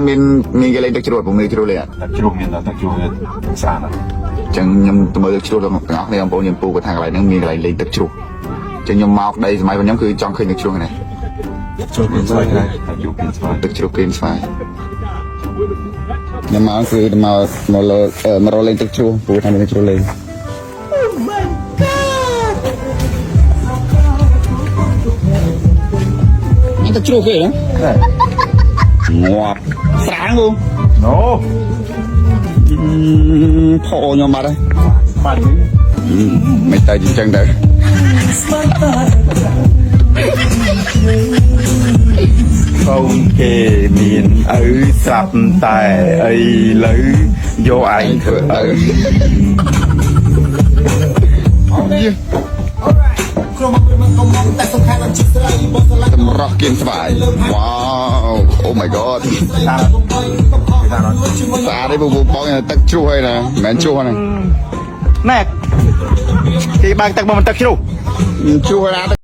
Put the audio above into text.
មានគេលេងទឹកជ្រោះผมមានជ្រោះលេងទឹកជ្រោះមានតែទឹកជ្រោះស្អាតចឹងខ្ញុំទៅមើលទឹកជ្រោះទាំងអស់គ្នាបងប្អូនខ្ញុំពូគាត់ថាកន្លែងហ្នឹងមានកន្លែងលេងទឹកជ្រោះចឹងខ្ញុំមកដីសម័យខ្ញុំគឺចង់ឃើញទឹកជ្រោះនេះជ្រោះមានស្វាយដែរទឹកជ្រោះគេស្វាយខ្ញុំមកគឺមករលេងទឹកជ្រោះពូថាមានទឹកជ្រោះលេងទឹកជ្រោះគេហ៎ងាប់ស្រាងបងអូផោខ្ញុំបាត់ហើយបាត់មិនទៅអញ្ចឹងទៅកូនគេមានឪស្រាប់តែអីលើយកឯងធ្វើឪសម្រាប់គៀនស្វាយវ៉ាវអូ my god ស្អាតទេបងទឹកជ្រោះហើយណាមិនមែនជ្រោះហ្នឹងណែគេបើកទឹកមកមិនទឹកជ្រោះជ្រោះណា